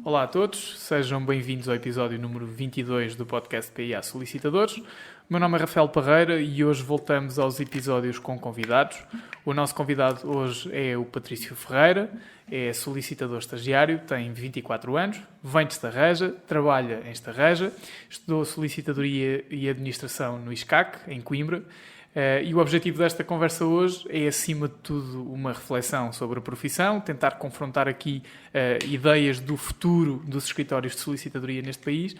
Olá a todos, sejam bem-vindos ao episódio número 22 do podcast PIA Solicitadores. O meu nome é Rafael Parreira e hoje voltamos aos episódios com convidados. O nosso convidado hoje é o Patrício Ferreira, é solicitador estagiário, tem 24 anos, vem de Estarreja, trabalha em Estarreja, estudou solicitadoria e administração no ISCAC, em Coimbra. E o objetivo desta conversa hoje é, acima de tudo, uma reflexão sobre a profissão, tentar confrontar aqui ideias do futuro dos escritórios de solicitadoria neste país,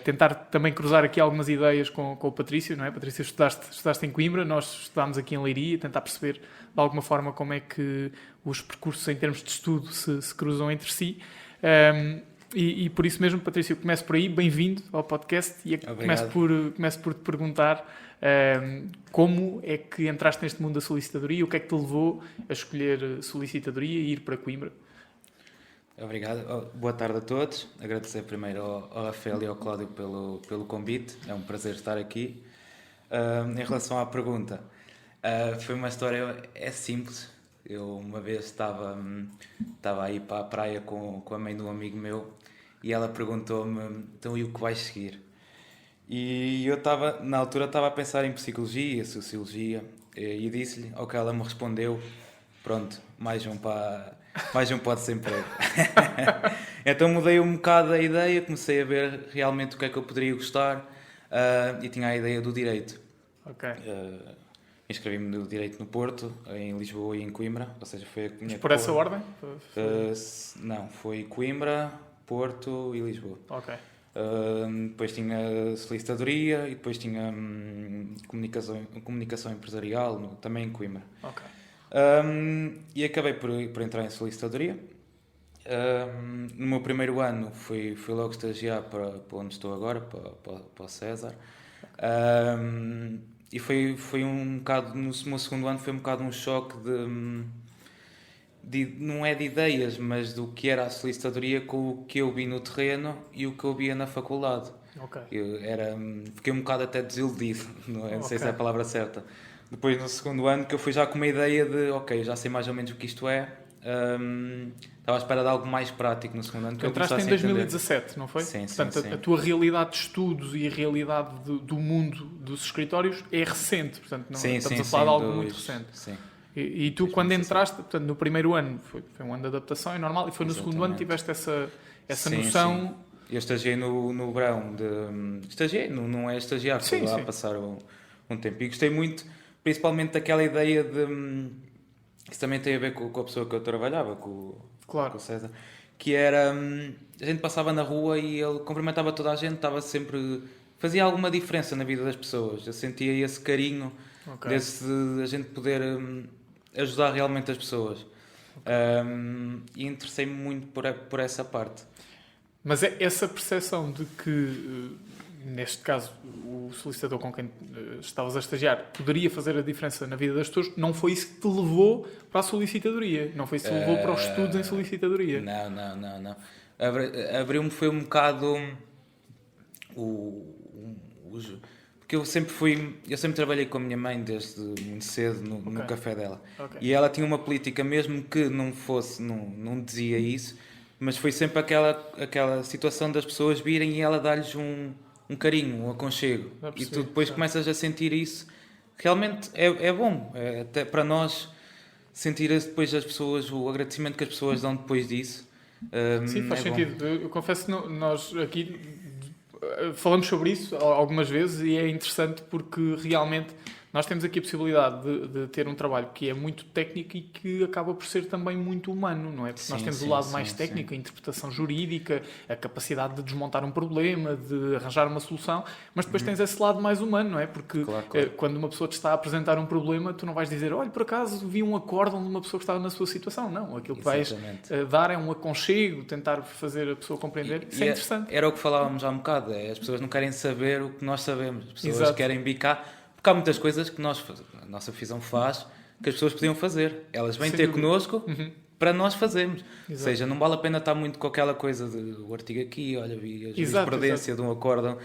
tentar também cruzar aqui algumas ideias com o Patrício, não é? Patrício, estudaste em Coimbra, nós estudámos aqui em Leiria, tentar perceber de alguma forma como é que os percursos em termos de estudo se cruzam entre si. E por isso mesmo, Patrício, começo por aí, bem-vindo ao podcast e começo por te perguntar como é que entraste neste mundo da solicitadoria, o que é que te levou a escolher solicitadoria e ir para Coimbra? Obrigado, boa tarde a todos, agradecer primeiro ao Rafael e ao Cláudio pelo convite, é um prazer estar aqui. Em relação à pergunta, foi uma história, é simples. Eu uma vez estava aí para a praia com a mãe de um amigo meu e ela perguntou-me, então, e o que vais seguir? E eu na altura estava a pensar em psicologia, sociologia, e disse-lhe, ao que ela me respondeu, pronto, mais um para o desemprego. Então mudei um bocado a ideia, comecei a ver realmente o que é que eu poderia gostar, e tinha a ideia do direito. Ok. Inscrevi-me no Direito no Porto, em Lisboa e em Coimbra, ou seja, foi a minha... Mas por essa ordem? Não, foi Coimbra, Porto e Lisboa. Ok. Depois tinha solicitadoria e depois tinha comunicação empresarial, também em Coimbra. Ok. E acabei por entrar em solicitadoria. No meu primeiro ano fui logo estagiar para onde estou agora, para o César. E foi um bocado, no meu segundo ano foi um bocado um choque não é de ideias, mas do que era a solicitadoria com o que eu vi no terreno e o que eu via na faculdade. Ok. Fiquei um bocado até desiludido, não sei se é a palavra certa. Depois no segundo ano que eu fui já com uma ideia de, ok, já sei mais ou menos o que isto é. Estava à espera de algo mais prático no segundo ano. Tu entraste em 2017, não foi? Sim, Portanto, sim. A tua realidade de estudos e a realidade do mundo dos escritórios é recente. Portanto, não estamos a falar de algo muito recente. Sim. E tu, quando entraste, portanto, no primeiro ano, foi um ano de adaptação, é normal, e foi no segundo ano que tiveste essa noção... Sim. Eu estagiei no verão Estagiei, não é estagiar, fui lá passar um tempo. E gostei muito, principalmente daquela ideia de... Isso também tem a ver com a pessoa que eu trabalhava, com o César. Que era... A gente passava na rua e ele cumprimentava toda a gente, estava sempre... Fazia alguma diferença na vida das pessoas. Eu sentia esse carinho de a gente poder... ajudar realmente as pessoas. E interessei-me muito por essa parte. Mas é essa percepção de que, neste caso, o solicitador com quem estavas a estagiar poderia fazer a diferença na vida das pessoas, não foi isso que te levou para a solicitadoria? Não foi isso que te levou para os estudos em solicitadoria? Não. Abriu-me foi um bocado... Porque eu sempre trabalhei com a minha mãe desde muito cedo no café dela. E ela tinha uma política, mesmo que não dizia isso, mas foi sempre aquela situação das pessoas virem e ela dar-lhes um carinho, um aconchego. E tu depois começas a sentir isso. Realmente é bom, até para nós, sentir depois as pessoas, o agradecimento que as pessoas dão depois disso. Sim, faz sentido. Eu confesso que nós aqui... falamos sobre isso algumas vezes e é interessante porque realmente nós temos aqui a possibilidade de ter um trabalho que é muito técnico e que acaba por ser também muito humano, não é? Porque nós temos o lado mais técnico, a interpretação jurídica, a capacidade de desmontar um problema, de arranjar uma solução, mas depois tens esse lado mais humano, não é? Porque quando uma pessoa te está a apresentar um problema, tu não vais dizer, olha, por acaso vi um acórdão de uma pessoa que estava na sua situação. Não, aquilo que vais dar é um aconchego, tentar fazer a pessoa compreender. Isso é interessante. Era o que falávamos há um bocado, as pessoas não querem saber o que nós sabemos, as pessoas querem bicar. Porque há muitas coisas que a nossa profissão faz que as pessoas podiam fazer. Elas vêm ter connosco para nós fazermos. Ou seja, não vale a pena estar muito com aquela coisa de o artigo aqui, olha, vi a jurisprudência de um acórdão.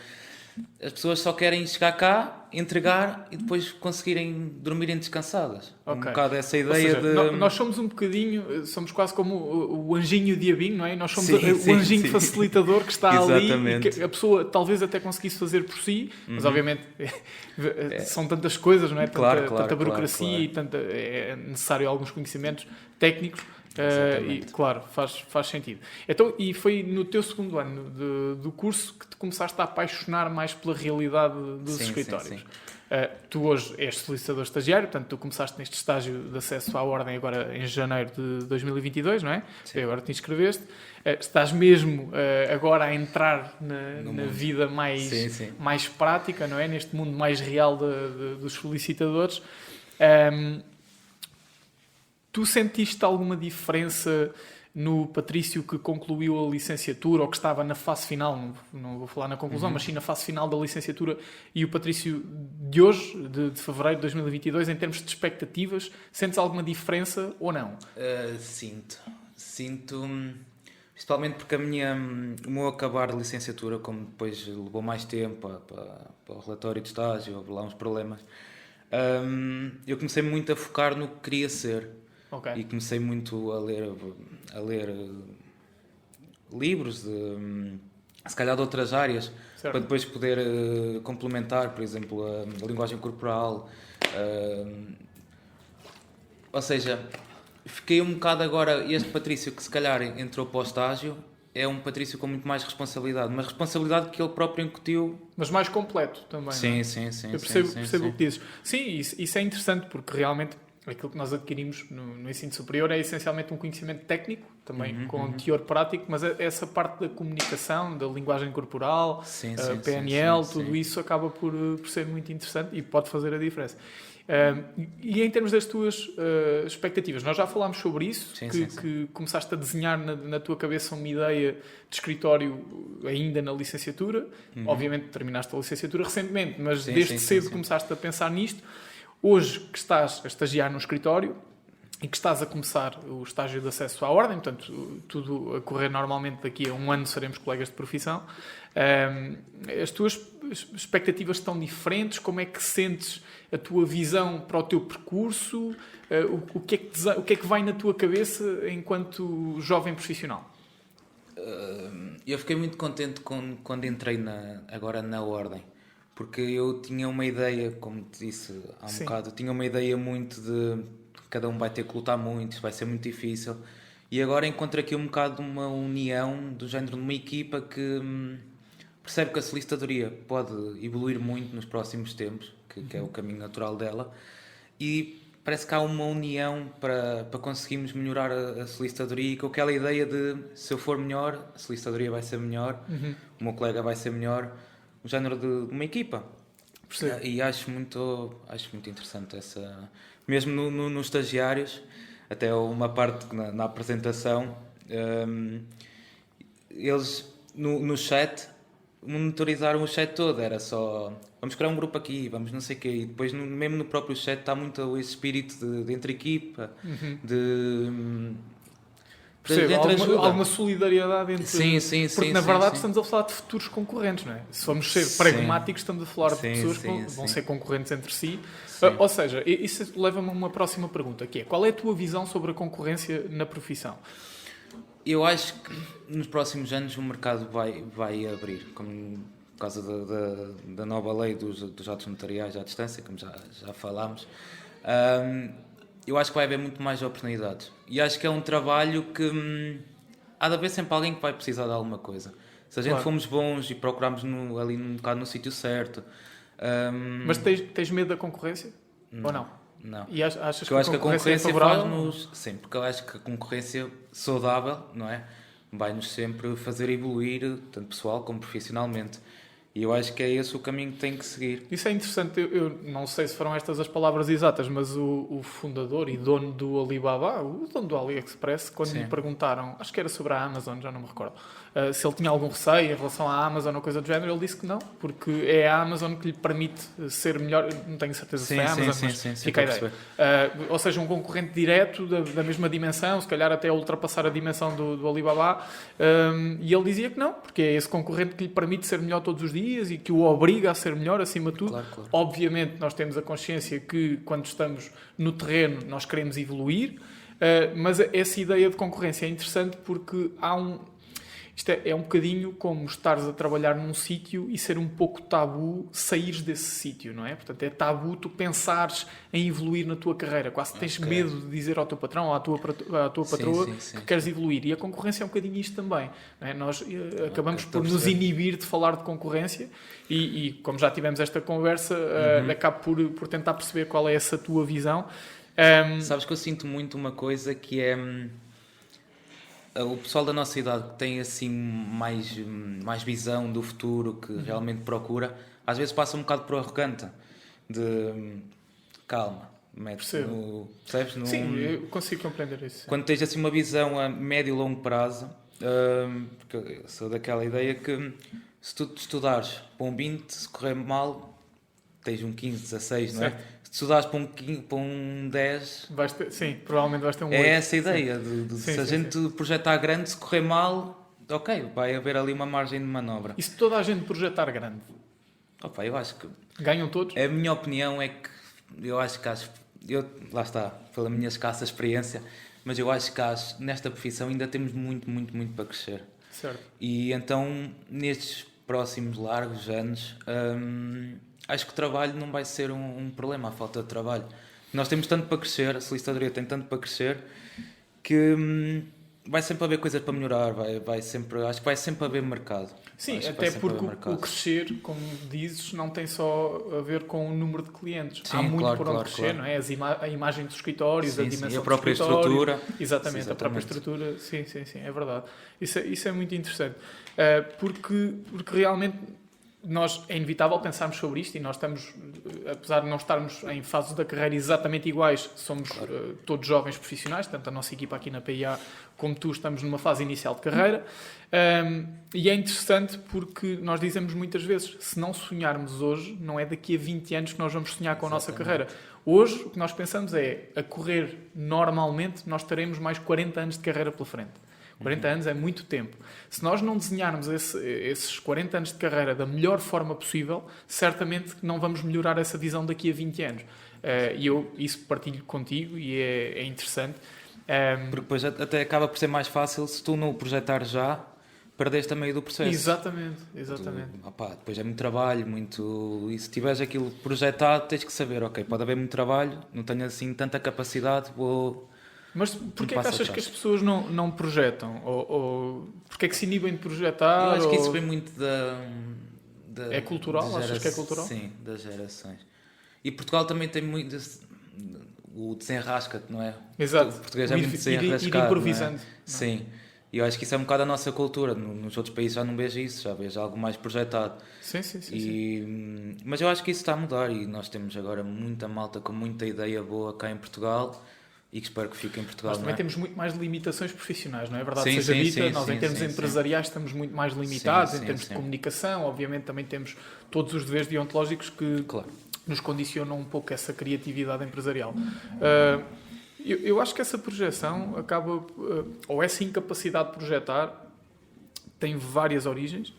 as pessoas só querem chegar cá, entregar e depois conseguirem dormirem descansadas. Um bocado essa Ou ideia seja, de... nós somos um bocadinho, somos quase como o anjinho e o diabinho, não é? Nós somos Sim, o anjinho sim. facilitador que está ali Exatamente. e que a pessoa talvez até conseguisse fazer por si, mas obviamente são tantas coisas, não é? Tanta burocracia claro. e é necessário alguns conhecimentos técnicos. E claro, faz sentido. Então, e foi no teu segundo ano do curso que te começaste a apaixonar mais pela realidade dos escritórios. Sim. Tu hoje és solicitador estagiário, portanto tu começaste neste estágio de acesso à ordem agora em janeiro de 2022, não é? Sim. Agora te inscreveste. Estás mesmo agora a entrar na vida mais prática, não é? Neste mundo mais real dos solicitadores. Tu sentiste alguma diferença no Patrício que concluiu a licenciatura ou que estava na fase final, não vou falar na conclusão, mas sim na fase final da licenciatura, e o Patrício de hoje, de fevereiro de 2022, em termos de expectativas, sentes alguma diferença ou não? Sinto, principalmente porque o meu acabar de licenciatura, como depois levou mais tempo para o relatório de estágio, houve lá uns problemas, eu comecei muito a focar no que queria ser. Okay. E comecei muito a ler livros se calhar de outras áreas, certo, para depois poder complementar, por exemplo, a linguagem corporal. Ou seja, fiquei um bocado agora, este Patrício que se calhar entrou para o estágio, é um Patrício com muito mais responsabilidade, mas responsabilidade que ele próprio incutiu. Mas mais completo também. Sim, não é? sim. Eu percebo o que dizes. Sim, isso é interessante porque realmente aquilo que nós adquirimos no ensino superior é essencialmente um conhecimento técnico, também com teor prático, mas essa parte da comunicação, da linguagem corporal, PNL, tudo isso acaba por ser muito interessante e pode fazer a diferença. E em termos das tuas expectativas, nós já falámos sobre isso, que começaste a desenhar na tua cabeça uma ideia de escritório ainda na licenciatura. Obviamente terminaste a licenciatura recentemente, mas desde cedo começaste a pensar nisto. Hoje que estás a estagiar no escritório e que estás a começar o estágio de acesso à ordem, portanto, tudo a correr normalmente, daqui a um ano seremos colegas de profissão, as tuas expectativas estão diferentes? Como é que sentes a tua visão para o teu percurso? O que é que vai na tua cabeça enquanto jovem profissional? Eu fiquei muito contente quando entrei agora na ordem. Porque eu tinha uma ideia, como te disse há um bocado, tinha uma ideia muito de cada um vai ter que lutar muito, isto vai ser muito difícil. E agora encontro aqui um bocado uma união do género de uma equipa que percebe que a solicitadoria pode evoluir muito nos próximos tempos, que é o caminho natural dela, e parece que há uma união para conseguirmos melhorar a solicitadoria, e com aquela ideia de se eu for melhor, a solicitadoria vai ser melhor, o meu colega vai ser melhor, o género de uma equipa. E acho muito interessante essa, mesmo nos estagiários, até uma parte na apresentação, eles no chat monitorizaram o chat todo, era só vamos criar um grupo aqui, vamos não sei o quê, e depois mesmo no próprio chat está muito esse espírito de entre equipa, alguma solidariedade entre... Sim. Porque na verdade estamos a falar de futuros concorrentes, não é? Se vamos ser pragmáticos, estamos a falar de pessoas que vão ser concorrentes entre si. Ou seja, isso leva-me a uma próxima pergunta, que é: qual é a tua visão sobre a concorrência na profissão? Eu acho que nos próximos anos o mercado vai abrir, como por causa da nova lei dos atos notariais à distância, como já falámos. Eu acho que vai haver muito mais oportunidades. E acho que é um trabalho que há de haver sempre alguém que vai precisar de alguma coisa. Se a gente formos bons e procurarmos ali um bocado no sítio certo. Mas tens medo da concorrência? Ou não? Não. E achas que eu acho que a concorrência favorável? Sim, porque eu acho que a concorrência saudável, não é? Vai-nos sempre fazer evoluir, tanto pessoal como profissionalmente. E eu acho que é esse o caminho que tem que seguir. Isso é interessante. Eu não sei se foram estas as palavras exatas, mas o fundador e dono do Alibaba, o dono do AliExpress, quando lhe perguntaram, acho que era sobre a Amazon, já não me recordo, se ele tinha algum receio em relação à Amazon ou coisa do género, ele disse que não, porque é a Amazon que lhe permite ser melhor. Não tenho certeza se é a Amazon, mas fica a ideia. Ou seja, um concorrente direto da mesma dimensão, se calhar até ultrapassar a dimensão do Alibaba, e ele dizia que não, porque é esse concorrente que lhe permite ser melhor todos os dias dias e que o obriga a ser melhor acima de tudo. Claro. Obviamente nós temos a consciência que quando estamos no terreno nós queremos evoluir, mas essa ideia de concorrência é interessante porque isto é um bocadinho como estares a trabalhar num sítio e ser um pouco tabu saíres desse sítio, não é? Portanto, é tabu tu pensares em evoluir na tua carreira. Quase tens medo de dizer ao teu patrão ou à tua patroa que queres evoluir. E a concorrência é um bocadinho isto também. Não é? Nós acabamos por nos inibir de falar de concorrência e como já tivemos esta conversa, acabo por tentar perceber qual é essa tua visão. Sabes que eu sinto muito uma coisa que é... O pessoal da nossa idade que tem assim mais visão do futuro, que realmente procura, às vezes passa um bocado por arrogante, de calma, percebes? Sim, eu consigo compreender isso. Quando tens assim uma visão a médio e longo prazo, porque eu sou daquela ideia que se tu estudares para um 20, se correr mal, tens um 15, 16, não é? Se estudares para um 10... provavelmente vais ter um 8. É essa a ideia, se a gente projetar grande, se correr mal, ok, vai haver ali uma margem de manobra. E se toda a gente projetar grande? Opa, eu acho que... Ganham todos? A minha opinião é que eu acho que lá está, pela minha escassa experiência, mas eu acho que nesta profissão ainda temos muito para crescer. Certo. E então, nestes próximos largos anos... acho que o trabalho não vai ser um problema, a falta de trabalho. Nós temos tanto para crescer, a solicitadoria tem tanto para crescer, que vai sempre haver coisas para melhorar, acho que vai sempre haver mercado. Sim, até porque o crescer, como dizes, não tem só a ver com o número de clientes. Sim, há muito por onde crescer, não é? A imagem dos escritórios, a dimensão a própria dos escritórios. Estrutura. Exatamente, a própria estrutura. Sim, é verdade. Isso é muito interessante. Porque realmente... Nós, é inevitável pensarmos sobre isto e nós estamos, apesar de não estarmos em fases da carreira exatamente iguais, somos todos jovens profissionais, tanto a nossa equipa aqui na PIA como tu estamos numa fase inicial de carreira, e é interessante porque nós dizemos muitas vezes, se não sonharmos hoje, não é daqui a 20 anos que nós vamos sonhar com a nossa carreira. Hoje, o que nós pensamos é, a correr normalmente, nós teremos mais 40 anos de carreira pela frente. 40 anos é muito tempo. Se nós não desenharmos esses 40 anos de carreira da melhor forma possível, certamente não vamos melhorar essa visão daqui a 20 anos. E eu isso partilho contigo e é interessante. Porque depois até acaba por ser mais fácil se tu não o projetar já, perdeste a meio do processo. Exatamente. Depois é muito trabalho, e se tiveres aquilo projetado, tens que saber, ok, pode haver muito trabalho, não tenho assim tanta capacidade, Mas porquê é que achas que as pessoas não projetam? Ou porquê é que se inibem de projetar? Eu acho que isso vem muito É cultural? Achas que é cultural? Sim, das gerações. E Portugal também tem muito o desenrasca-te, não é? Exato. O português é muito desenrascado. Ir improvisando. Não é? Sim. E eu acho que isso é um bocado a nossa cultura. Nos outros países já não vejo isso, já vejo algo mais projetado. Sim. Mas eu acho que isso está a mudar e nós temos agora muita malta com muita ideia boa cá em Portugal. E que espero que fique em Portugal. Nós também temos muito mais limitações profissionais, não é verdade? Seja dita, nós em termos empresariais estamos muito mais limitados, em termos de comunicação, obviamente também temos todos os deveres deontológicos que nos condicionam um pouco essa criatividade empresarial. Eu acho que essa projeção acaba, ou essa incapacidade de projetar, tem várias origens.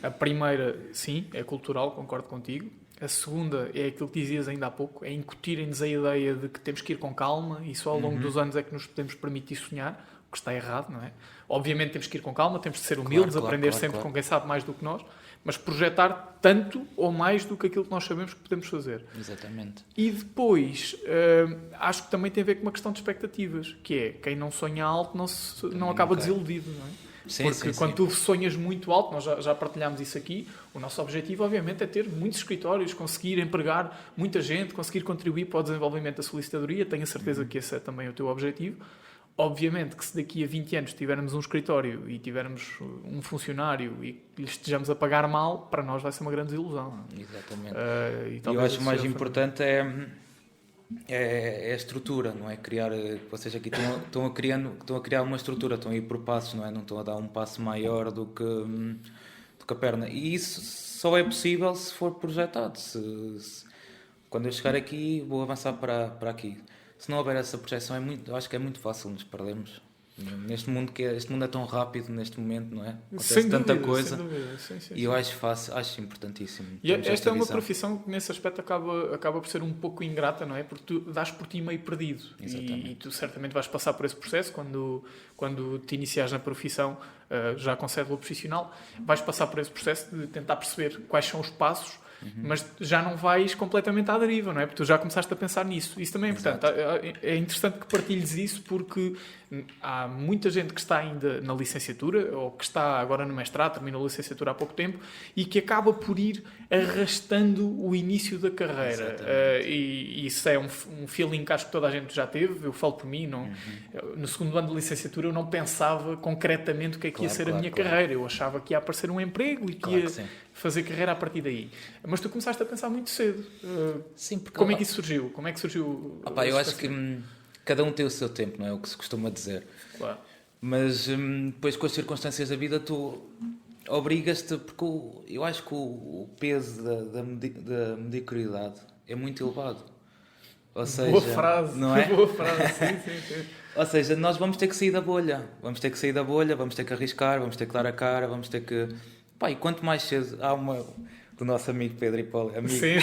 A primeira, sim, é cultural, concordo contigo. A segunda é aquilo que dizias ainda há pouco, é incutirem-nos a ideia de que temos que ir com calma e só ao longo dos anos é que nos podemos permitir sonhar, o que está errado, não é? Obviamente temos que ir com calma, temos de ser humildes, aprender sempre com quem sabe mais do que nós, mas projetar tanto ou mais do que aquilo que nós sabemos que podemos fazer. Exatamente. E depois, acho que também tem a ver com uma questão de expectativas, que é, quem não sonha alto não acaba desiludido, não é? Porque quando tu sonhas muito alto, nós já partilhámos isso aqui, o nosso objetivo obviamente é ter muitos escritórios, conseguir empregar muita gente, conseguir contribuir para o desenvolvimento da solicitadoria, tenho a certeza que esse é também o teu objetivo. Obviamente que se daqui a 20 anos tivermos um escritório e tivermos um funcionário e lhe estejamos a pagar mal, para nós vai ser uma grande desilusão. Exatamente. E eu acho que o mais importante é a estrutura, não é? Vocês aqui estão a criar uma estrutura, estão a ir por passos, não é? Não estão a dar um passo maior do que a perna. E isso só é possível se for projetado. Quando eu chegar aqui, vou avançar para aqui. Se não houver essa projeção, acho que é muito fácil nos perdermos. Neste mundo este mundo é tão rápido neste momento, não é? Sem Acontece tanta dúvida, coisa. sem dúvida. Sim, E eu acho importantíssimo. E esta é uma profissão que nesse aspecto acaba por ser um pouco ingrata, não é? Porque tu dás por ti meio perdido. E tu certamente vais passar por esse processo quando te iniciares na profissão, já com cédula profissional, vais passar por esse processo de tentar perceber quais são os passos, mas já não vais completamente à deriva, não é? Porque tu já começaste a pensar nisso. Isso também é importante. É interessante que partilhes isso, porque há muita gente que está ainda na licenciatura ou que está agora no mestrado, terminou a licenciatura há pouco tempo e que acaba por ir arrastando o início da carreira. E isso é um feeling que acho que toda a gente já teve. Eu falo por mim. No segundo ano de licenciatura eu não pensava concretamente o que é que ia ser a minha carreira. Eu achava que ia aparecer um emprego e que ia fazer carreira a partir daí. Mas tu começaste a pensar muito cedo. Sim, porque como é que isso surgiu? Como é que surgiu? Eu acho que cada um tem o seu tempo, não é? O que se costuma dizer. Claro. Mas depois, com as circunstâncias da vida, tu obrigas-te, porque eu acho que o peso da mediocridade é muito elevado. Ou seja, boa frase, não é? Boa frase, sim. Ou seja, nós vamos ter que sair da bolha. Vamos ter que arriscar, vamos ter que dar a cara, vamos ter que... e quanto mais cedo... Há do nosso amigo Pedro Hipólito, amigo. Sim,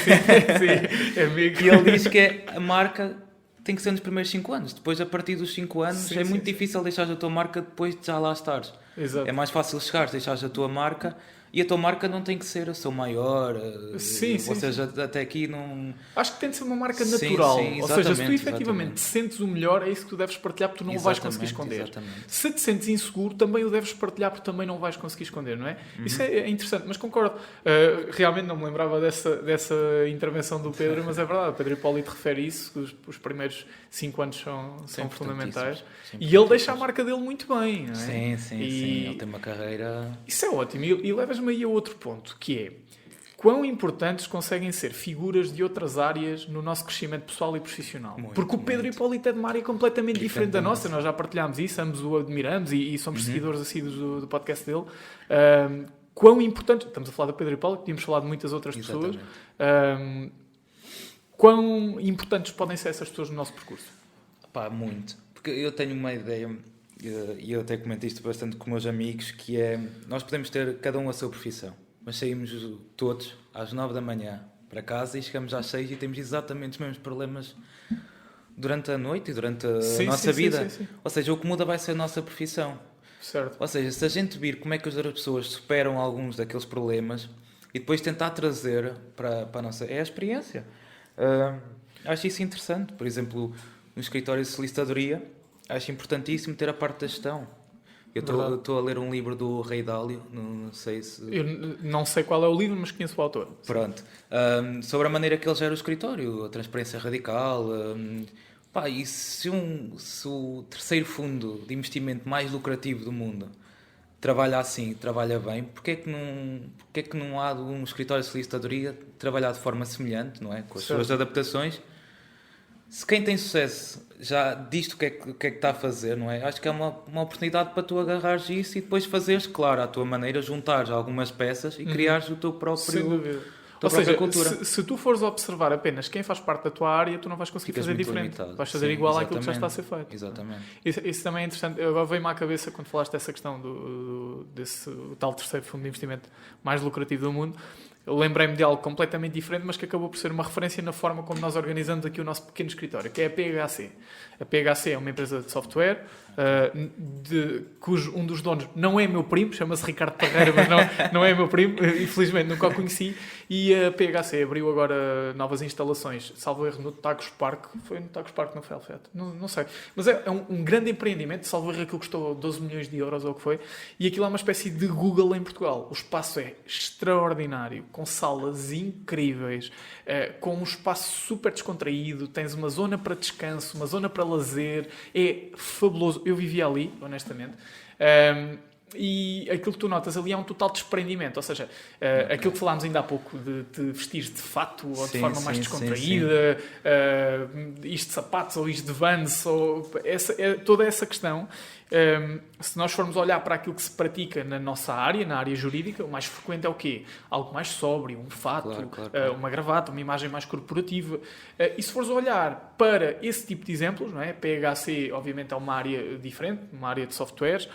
amigo. E ele diz que a marca tem que ser nos primeiros 5 anos. Depois, a partir dos 5 anos, é muito difícil deixar a tua marca depois de já lá estares. Exato. É mais fácil chegares, deixares a tua marca, e a tua marca não tem que ser a sua maior. Ou seja, até aqui não... Acho que tem de ser uma marca natural. Ou seja, se tu efetivamente te sentes o melhor, é isso que tu deves partilhar, porque tu não o vais conseguir esconder. Exatamente. Se te sentes inseguro, também o deves partilhar, porque também não vais conseguir esconder, não é? Isso é interessante, mas concordo. Realmente não me lembrava dessa intervenção do Pedro, mas é verdade. O Pedro Hipólito refere isso, que os primeiros 5 anos são fundamentais. E ele deixa a marca dele muito bem, não é? Sim. Ele tem uma carreira... Isso é ótimo. E levas-me aí a outro ponto, que é quão importantes conseguem ser figuras de outras áreas no nosso crescimento pessoal e profissional. Porque o Pedro Hipólito é de uma área completamente diferente da nossa. Nós já partilhámos isso, ambos o admiramos e somos seguidores assíduos do podcast dele. Quão importantes... Estamos a falar do Pedro Hipólito, podíamos falar de muitas outras pessoas. Quão importantes podem ser essas pessoas no nosso percurso? Muito. Porque eu tenho uma ideia... E eu até comento isto bastante com meus amigos, que é, nós podemos ter cada um a sua profissão, mas saímos todos às 9 da manhã para casa e chegamos às 6 e temos exatamente os mesmos problemas durante a noite e durante a nossa vida. Sim. Ou seja, o que muda vai ser a nossa profissão. Certo. Ou seja, se a gente vir como é que as outras pessoas superam alguns daqueles problemas e depois tentar trazer para a nossa... É a experiência. Acho isso interessante. Por exemplo, no escritório de solicitadoria, acho importantíssimo ter a parte da gestão. Eu estou a ler um livro do Rei Dálio, não sei se... Eu não sei qual é o livro, mas conheço o autor. Pronto. Sobre a maneira que ele gera o escritório, a transparência radical. E se o terceiro fundo de investimento mais lucrativo do mundo trabalha assim, trabalha bem, porque é que não há um escritório de solicitadoria trabalhar de forma semelhante, não é? Com as suas adaptações? Se quem tem sucesso já diz o que é que está a fazer, não é? Acho que é uma oportunidade para tu agarrares isso e depois fazeres, claro, à tua maneira, juntares algumas peças e criares o teu próprio... Sem dúvida. Ou seja, se tu fores observar apenas quem faz parte da tua área, tu não vais conseguir fazer diferente. Limitado. Vais fazer igual àquilo que já está a ser feito. Exatamente. Isso também é interessante. Agora veio-me à cabeça quando falaste dessa questão desse tal terceiro fundo de investimento mais lucrativo do mundo. Eu lembrei-me de algo completamente diferente, mas que acabou por ser uma referência na forma como nós organizamos aqui o nosso pequeno escritório, que é a PHC. A PHC é uma empresa de software, cujo um dos donos não é meu primo, chama-se Ricardo Parreira, mas não é meu primo, infelizmente nunca o conheci, e a PHC abriu agora novas instalações, salvo erro, no Tagus Park. Foi no Tagus Park, não foi Alfeto? Não sei. Mas é um grande empreendimento, salvo erro, aquilo custou 12 milhões de euros ou o que foi, e aquilo é uma espécie de Google em Portugal. O espaço é extraordinário, com salas incríveis, com um espaço super descontraído, tens uma zona para descanso, uma zona para lazer, é fabuloso. Eu vivia ali, honestamente. E aquilo que tu notas ali é um total desprendimento, ou seja, aquilo que falámos ainda há pouco de te vestires de fato ou de forma mais descontraída, isto de sapatos ou isto de Vans, ou toda essa questão Se nós formos olhar para aquilo que se pratica na nossa área, na área jurídica, o mais frequente é o quê? Algo mais sóbrio, um fato, Claro. uma gravata, uma imagem mais corporativa. E se fores olhar para esse tipo de exemplos, não é? PHC, obviamente, é uma área diferente, uma área de softwares,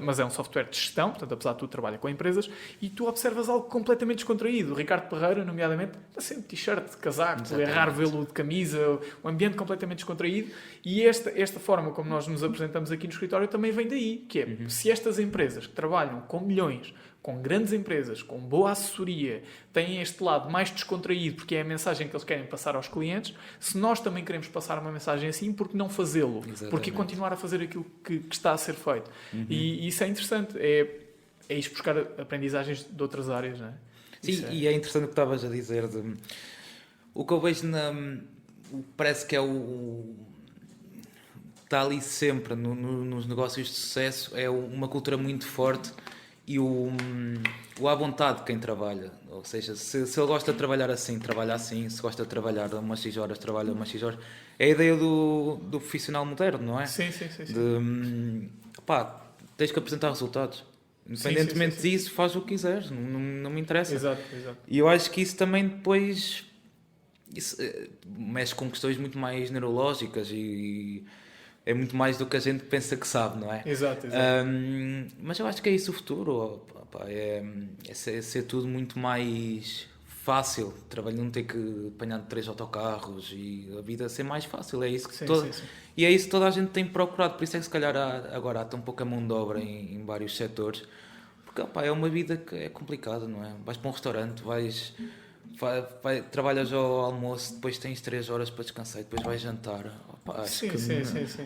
mas é um software de gestão, portanto, apesar de tudo, trabalha com empresas, e tu observas algo completamente descontraído. O Ricardo Parreira, nomeadamente, está sempre de t-shirt, de casaco, é raro vê-lo de camisa, um ambiente completamente descontraído, e esta forma como nós nos apresentamos aqui no escritório também vem daí, que é, se estas empresas que trabalham com milhões, com grandes empresas, com boa assessoria, têm este lado mais descontraído, porque é a mensagem que eles querem passar aos clientes, se nós também queremos passar uma mensagem assim, por que não fazê-lo? Porque continuar a fazer aquilo que está a ser feito? E isso é interessante, é ir buscar aprendizagens de outras áreas, não é? Sim, e é interessante o que estavas a dizer. O que eu vejo parece que é está ali sempre nos negócios de sucesso, é uma cultura muito forte e o à vontade de quem trabalha. Ou seja, se ele gosta de trabalhar assim, trabalha assim. Se gosta de trabalhar umas X horas, trabalha umas X horas. É a ideia do profissional moderno, não é? Sim. Tens que apresentar resultados. Independentemente disso, faz o que quiseres. Não me interessa. Exato. E eu acho que isso também depois mexe com questões muito mais neurológicas e é muito mais do que a gente pensa que sabe, não é? Exato. Mas eu acho que é isso o futuro. É ser tudo muito mais fácil. Trabalho não ter que apanhar 3 autocarros e a vida ser mais fácil. É isso que sim. E é isso que toda a gente tem procurado. Por isso é que se calhar agora há tão pouca mão de obra em vários setores. Porque é uma vida que é complicada, não é? Vais para um restaurante, trabalhas ao almoço, depois tens 3 horas para descansar e depois vais jantar. Sim.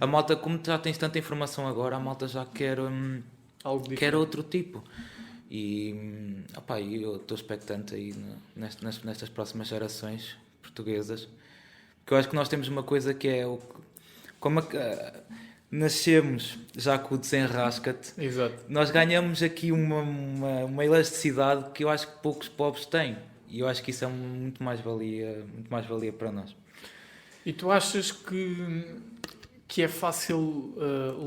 A malta, como já tens tanta informação agora, a malta já quer outro tipo. E eu estou expectante aí nestas próximas gerações portuguesas, porque eu acho que nós temos uma coisa que é nascemos já com o desenrasca-te. Exato. Nós ganhamos aqui uma elasticidade que eu acho que poucos povos têm. E eu acho que isso é muito mais valia para nós. E tu achas que é fácil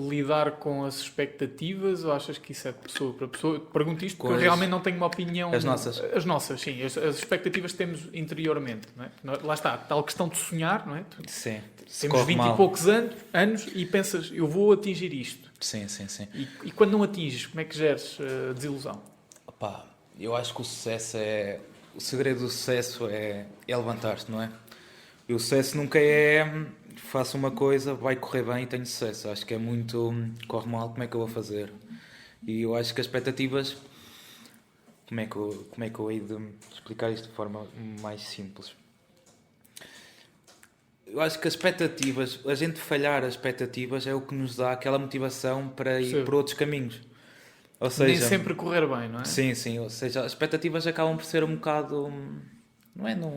lidar com as expectativas ou achas que isso é de pessoa para pessoa? Pergunto isto porque eu realmente não tenho uma opinião... As nossas? As nossas, sim. As expectativas que temos interiormente. Não é? Lá está, tal questão de sonhar, não é? Sim. Temos 20 e poucos anos e pensas, eu vou atingir isto. Sim. E quando não atinges, como é que geres desilusão? Eu acho que o segredo do sucesso é levantar-te, não é? E o sucesso nunca é faço uma coisa, vai correr bem e tenho sucesso. Acho que é muito corre mal, como é que eu vou fazer? E eu acho que as expectativas, como é que eu hei de explicar isto de forma mais simples? Eu acho que as expectativas, a gente falhar as expectativas é o que nos dá aquela motivação para ir por outros caminhos. Ou seja, nem sempre correr bem, não é? Sim. Ou seja, as expectativas acabam por ser um bocado,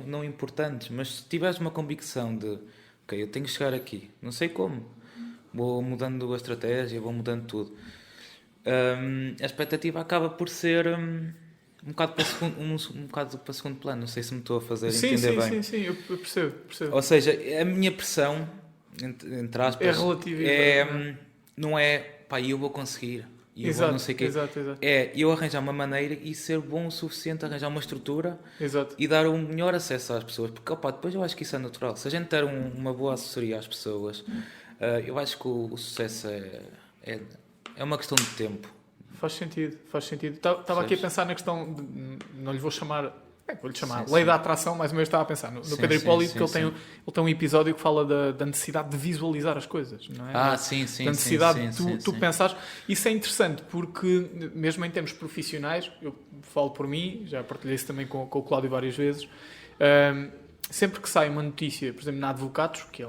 não importantes, mas se tiveres uma convicção de, ok, eu tenho que chegar aqui, não sei como, vou mudando a estratégia, vou mudando tudo. A expectativa acaba por ser um bocado para segundo plano, não sei se me estou a fazer entender bem. Sim, eu percebo. Ou seja, a minha pressão, entre aspas, é relativa. Não é, eu vou conseguir. E exato, não sei quê. Exato. É eu arranjar uma maneira e ser bom o suficiente, arranjar uma estrutura e dar um melhor acesso às pessoas. Porque depois eu acho que isso é natural. Se a gente der uma boa assessoria às pessoas, eu acho que o sucesso é uma questão de tempo. Faz sentido. Estava aqui a pensar na questão, não lhe vou chamar... vou-lhe chamar sim. Lei da Atração, mais ou menos estava a pensar no Pedro Hipólito, que ele tem um episódio que fala da necessidade de visualizar as coisas, não é? Sim. Da necessidade de tu pensares. Isso é interessante porque, mesmo em termos profissionais, eu falo por mim, já partilhei isso também com o Cláudio várias vezes, sempre que sai uma notícia, por exemplo, na Advocados, que é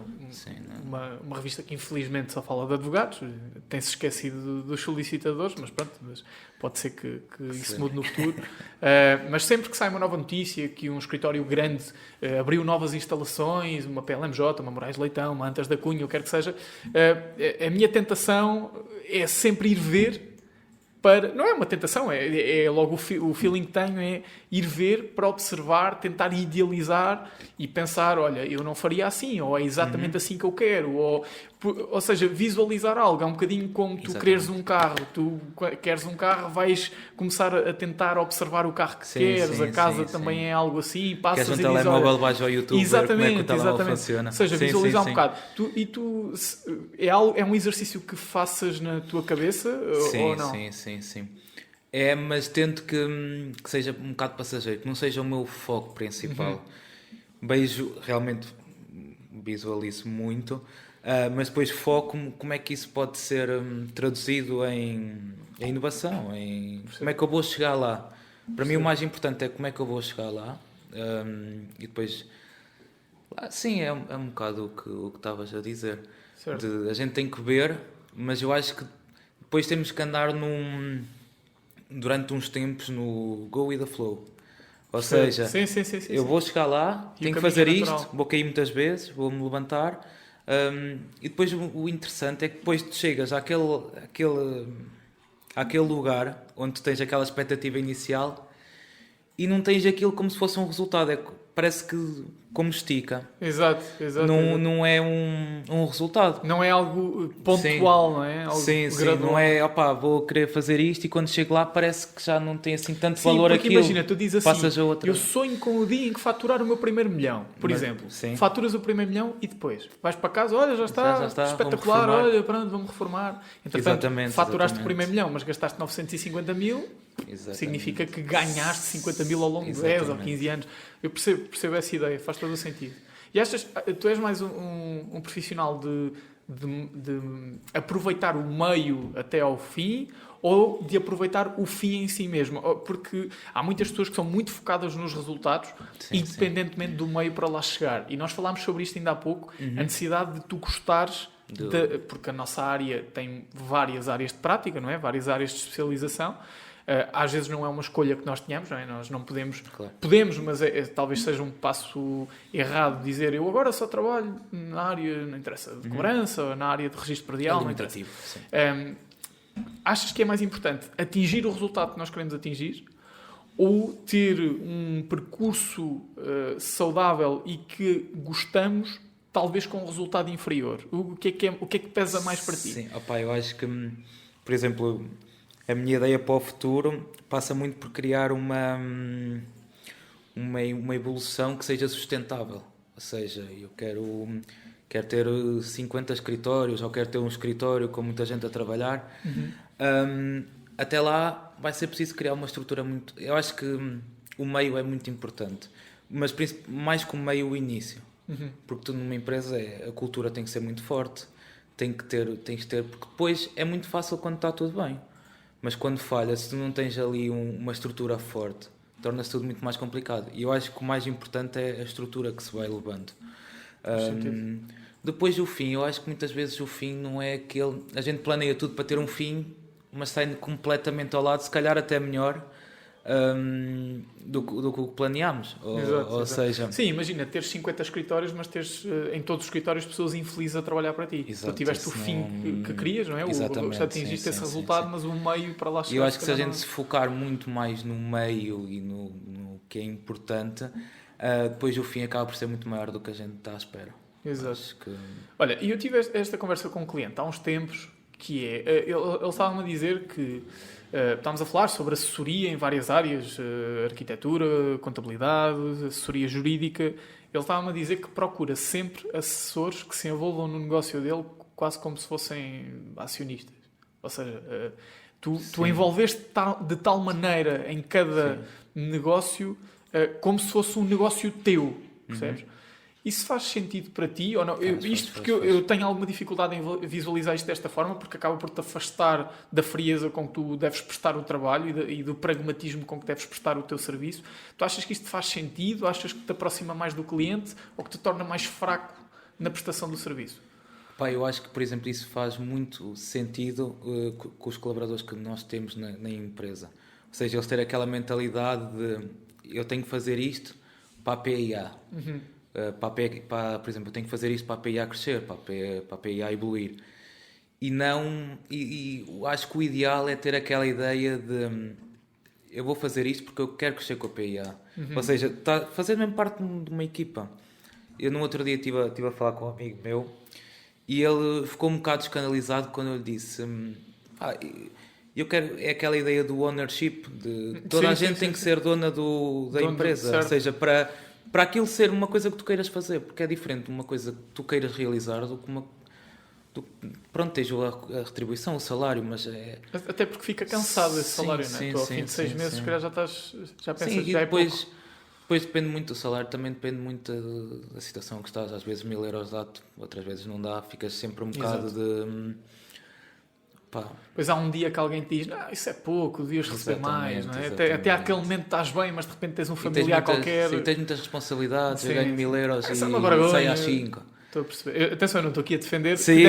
uma revista que infelizmente só fala de advogados, tem-se esquecido dos solicitadores, mas pronto, pode ser que isso mude no futuro. Mas sempre que sai uma nova notícia, que um escritório grande abriu novas instalações, uma PLMJ, uma Moraes Leitão, uma Antas da Cunha, o que quer que seja, a minha tentação é sempre ir ver para... Não é uma tentação, é logo o feeling que tenho é ir ver para observar, tentar idealizar e pensar, olha, eu não faria assim, ou é exatamente assim que eu quero, ou seja, visualizar algo. É um bocadinho como tu queres um carro. Tu queres um carro, vais começar a tentar observar o carro que queres. A casa também é algo assim. Passas queres um telemóvel, vais ao YouTube ver como é que o telemóvel funciona. Ou seja, visualizar um bocado. É um exercício que faças na tua cabeça ou não? Sim. É, mas tento que seja um bocado passageiro, que não seja o meu foco principal. Realmente visualizo muito, mas depois foco-me como é que isso pode ser traduzido em inovação, como é que eu vou chegar lá. Para mim o mais importante é como é que eu vou chegar lá, e depois... Sim, é um bocado o que estavas a dizer. A gente tem que ver, mas eu acho que depois temos que andar durante uns tempos no go with the flow. Ou seja, eu vou chegar lá, tenho que fazer isto, vou cair muitas vezes, vou-me levantar, e depois o interessante é que depois tu chegas àquele lugar onde tu tens aquela expectativa inicial e não tens aquilo como se fosse um resultado. Parece que como estica. Exato. Não é um resultado. Não é algo pontual, não é? Algo gradual. Não é, vou querer fazer isto e quando chego lá parece que já não tem assim tanto valor aquilo. Imagina, tu dizes assim, eu sonho com o dia em que faturar o meu primeiro milhão, por exemplo. Faturas o primeiro milhão e depois vais para casa, olha, já está espetacular, olha, pronto, vamos reformar. Entretanto, faturaste o primeiro milhão, mas gastaste 950 mil, significa que ganhaste 50 mil ao longo de 10 ou 15 anos. Eu percebo essa ideia, faz todo o sentido. E achas, tu és mais um profissional de aproveitar o meio até ao fim ou de aproveitar o fim em si mesmo? Porque há muitas pessoas que são muito focadas nos resultados, independentemente do meio para lá chegar. E nós falámos sobre isto ainda há pouco, a necessidade de tu gostares, porque a nossa área tem várias áreas de prática, não é? Várias áreas de especialização. Às vezes não é uma escolha que nós tenhamos, não é? Nós não podemos... Claro. Podemos, mas talvez seja um passo errado dizer eu agora só trabalho na área, não interessa, de cobrança, ou na área de registro predial. Administrativo, achas que é mais importante atingir o resultado que nós queremos atingir ou ter um percurso saudável e que gostamos, talvez com um resultado inferior? O que é que pesa mais para ti? Sim, eu acho que, por exemplo... A minha ideia para o futuro passa muito por criar uma evolução que seja sustentável. Ou seja, eu quero ter 50 escritórios ou quero ter um escritório com muita gente a trabalhar. Até lá vai ser preciso criar uma estrutura muito... Eu acho que o meio é muito importante, mas mais que o meio, o início. Porque tu numa empresa a cultura tem que ser muito forte, tens que ter, porque depois é muito fácil quando está tudo bem. Mas quando falha, se tu não tens ali uma estrutura forte, torna-se tudo muito mais complicado. E eu acho que o mais importante é a estrutura que se vai levando. Depois o fim, eu acho que muitas vezes o fim não é aquele... A gente planeia tudo para ter um fim, mas sai completamente ao lado, se calhar até melhor do que planeámos. Ou seja... Sim, imagina, teres 50 escritórios, mas teres em todos os escritórios pessoas infelizes a trabalhar para ti. Exato, tu tiveste o fim que querias, não é? Já atingiste esse resultado, mas o meio para lá chegar... Eu acho que se a gente se focar muito mais no meio e no que é importante, depois o fim acaba por ser muito maior do que a gente está à espera. Exato. Olha, e eu tive esta conversa com um cliente há uns tempos, que é... Ele estava-me a dizer que... estamos a falar sobre assessoria em várias áreas, arquitetura, contabilidade, assessoria jurídica. Ele estava-me a dizer que procura sempre assessores que se envolvam no negócio dele quase como se fossem acionistas. Ou seja, tu envolveste de tal maneira em cada negócio como se fosse um negócio teu, percebes? Isso faz sentido para ti ou não? Eu tenho alguma dificuldade em visualizar isto desta forma, porque acaba por te afastar da frieza com que tu deves prestar o trabalho e do pragmatismo com que deves prestar o teu serviço. Tu achas que isto faz sentido? Achas que te aproxima mais do cliente ou que te torna mais fraco na prestação do serviço? Eu acho que, por exemplo, isso faz muito sentido com os colaboradores que nós temos na empresa. Ou seja, eles terem aquela mentalidade de eu tenho que fazer isto para a PIA. Por exemplo, eu tenho que fazer isto para a PIA crescer, para a PIA evoluir. E não, e eu acho que o ideal é ter aquela ideia de eu vou fazer isto porque eu quero crescer com a PIA. Ou seja, fazer mesmo parte de uma equipa. Eu no outro dia estive a falar com um amigo meu e ele ficou um bocado escandalizado quando eu lhe disse eu quero, é aquela ideia do ownership, de toda a gente tem que ser dona da empresa, ou seja, para aquilo ser uma coisa que tu queiras fazer, porque é diferente de uma coisa que tu queiras realizar do que pronto, tens a retribuição, o salário, mas é... Até porque fica cansado esse salário, não é? Tu ao fim de 6 meses, se calhar já pensas que já é pouco. Depois depende muito do salário, também depende muito da situação que estás. Às vezes 1000 euros dá-te, outras vezes não dá, ficas sempre um bocado de... Pois há um dia que alguém te diz, isso é pouco, devias receber mais, não é? Até aquele momento estás bem, mas de repente tens um familiar qualquer... Sim, tens muitas responsabilidades, eu ganho 1000 euros e saio às 5. Estou a perceber. Atenção, eu não estou aqui a defender sim,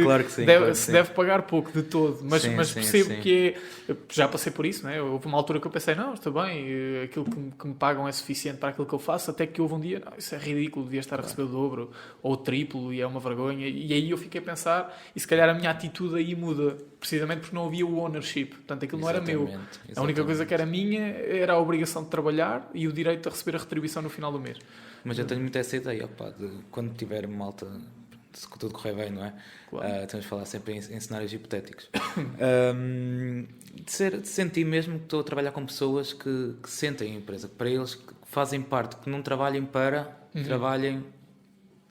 claro que sim. Se deve pagar pouco de todo, mas percebo que é... Já passei por isso, não é? Houve uma altura que eu pensei, não, está bem, aquilo que me pagam é suficiente para aquilo que eu faço, até que houve um dia, não, isso é ridículo, devia estar a receber o dobro ou o triplo e é uma vergonha. E aí eu fiquei a pensar, e se calhar a minha atitude aí muda, precisamente porque não havia o ownership, portanto aquilo não era meu. A única coisa que era minha era a obrigação de trabalhar e o direito a receber a retribuição no final do mês. Mas eu tenho muito essa ideia, de quando tiver malta, se tudo correr bem, não é? Claro. Temos de falar sempre em cenários hipotéticos. De sentir mesmo que estou a trabalhar com pessoas que sentem a empresa, que para eles que fazem parte, que não trabalhem para, trabalhem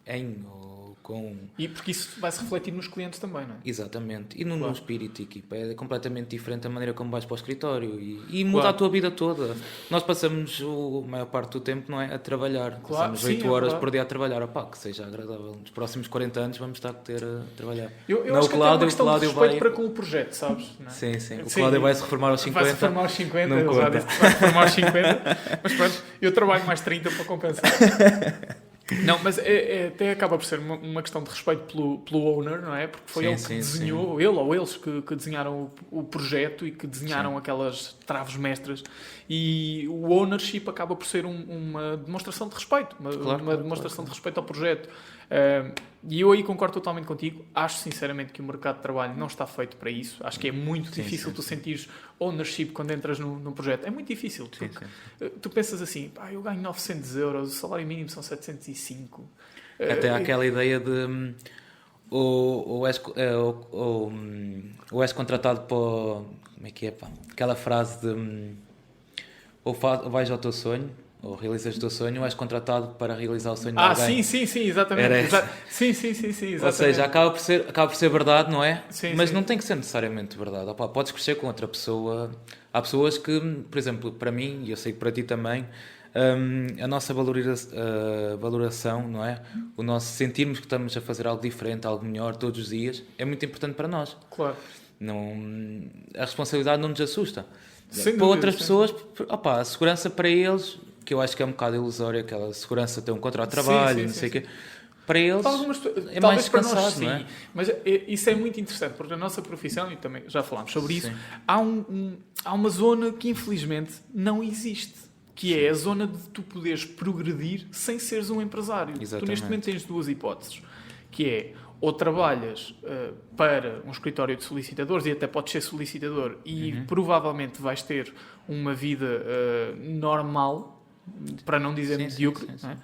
em ou com... E porque isso vai se refletir nos clientes também, não é? Exatamente. E no espírito de equipa é completamente diferente a maneira como vais para o escritório e muda a tua vida toda. Nós passamos a maior parte do tempo, não é, a trabalhar. Passamos 8 horas por dia a trabalhar. Que seja agradável. Nos próximos 40 anos vamos estar a ter a trabalhar. Eu acho que é uma questão de respeito para com o projeto, sabes? Não é? Sim. O Cláudio vai se reformar aos 50. Vai se reformar aos 50, ele já disse que vai se reformar aos 50. Mas pronto, eu trabalho mais 30 para compensar. Não, mas até acaba por ser uma questão de respeito pelo owner, não é? Porque foi ele que desenhou, ele ou eles que desenharam o projeto e que desenharam aquelas traves mestras. E o ownership acaba por ser uma demonstração de respeito, uma demonstração de respeito ao projeto. E eu aí concordo totalmente contigo. Acho sinceramente que o mercado de trabalho não está feito para isso. Acho que é muito difícil tu sentires ownership quando entras num projeto. É muito difícil. Tu pensas assim, eu ganho 900 euros, o salário mínimo são 705. Até há aquela ideia de ou és contratado para... Como é que é, pá? Aquela frase de ou vais ao teu sonho, ou realizas o teu sonho, ou és contratado para realizar o sonho de alguém. Sim, exatamente. Sim, exatamente. Ou seja, acaba por ser verdade, não é? Sim, mas não tem que ser necessariamente verdade. Podes crescer com outra pessoa. Há pessoas que, por exemplo, para mim, e eu sei que para ti também, a nossa valoração, não é? O nosso sentirmos que estamos a fazer algo diferente, algo melhor todos os dias, é muito importante para nós. Claro. A responsabilidade não nos assusta. Para outras pessoas, a segurança para eles, que eu acho que é um bocado ilusória, aquela segurança de ter um contrato de trabalho, não sei o quê. Para eles é mais descansado, para nós, não é? Mas isso é muito interessante, porque a nossa profissão, e também já falámos sobre isso, há uma zona que infelizmente não existe, que é a zona de tu poderes progredir sem seres um empresário. Exatamente. Tu neste momento tens duas hipóteses, que é ou trabalhas para um escritório de solicitadores e até podes ser solicitador e provavelmente vais ter uma vida normal, para não dizer medíocre, não é?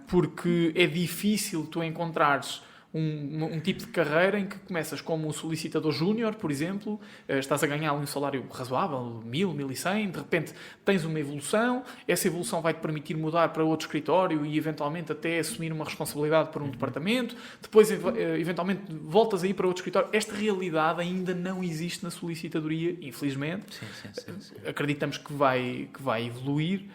Porque é difícil tu encontrares um tipo de carreira em que começas como um solicitador júnior, por exemplo, estás a ganhar um salário razoável, 1000, 1100, de repente tens uma evolução, essa evolução vai-te permitir mudar para outro escritório e eventualmente até assumir uma responsabilidade por um departamento, depois eventualmente voltas a ir para outro escritório. Esta realidade ainda não existe na solicitadoria, infelizmente. Sim. Acreditamos que vai evoluir.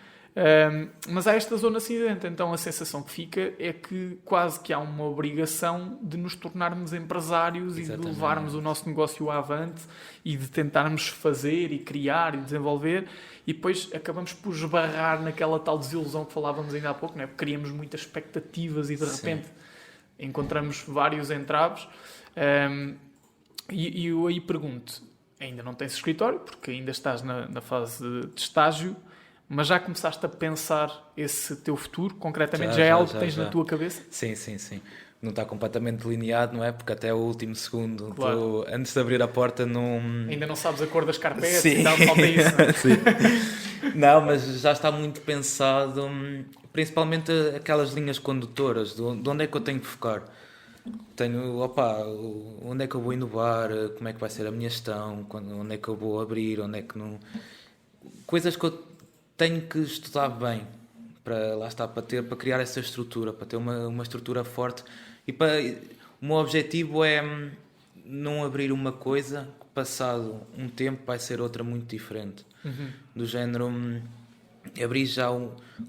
Mas há esta zona cinzenta, então a sensação que fica é que quase que há uma obrigação de nos tornarmos empresários. Exatamente. E de levarmos o nosso negócio avante e de tentarmos fazer e criar e desenvolver, e depois acabamos por esbarrar naquela tal desilusão que falávamos ainda há pouco, não é? Porque criamos muitas expectativas e de repente encontramos vários entraves. E eu aí pergunto, ainda não tens escritório porque ainda estás na fase de estágio, mas já começaste a pensar esse teu futuro? Concretamente, já é algo que tens na tua cabeça? Sim. não está completamente delineado, não é? Porque até o último segundo, Claro. antes de abrir a porta, não... Ainda não sabes a cor das carpetes Sim. e tal, falta isso, não é? Sim. Não, mas já está muito pensado, principalmente aquelas linhas condutoras, de onde é que eu tenho que focar. Tenho, onde é que eu vou inovar, como é que vai ser a minha gestão, onde é que eu vou abrir, onde é que não... Coisas que eu tenho que estudar bem, para, lá está, para criar essa estrutura, para ter uma estrutura forte. O meu objetivo é não abrir uma coisa que passado um tempo vai ser outra muito diferente. Do género, abrir já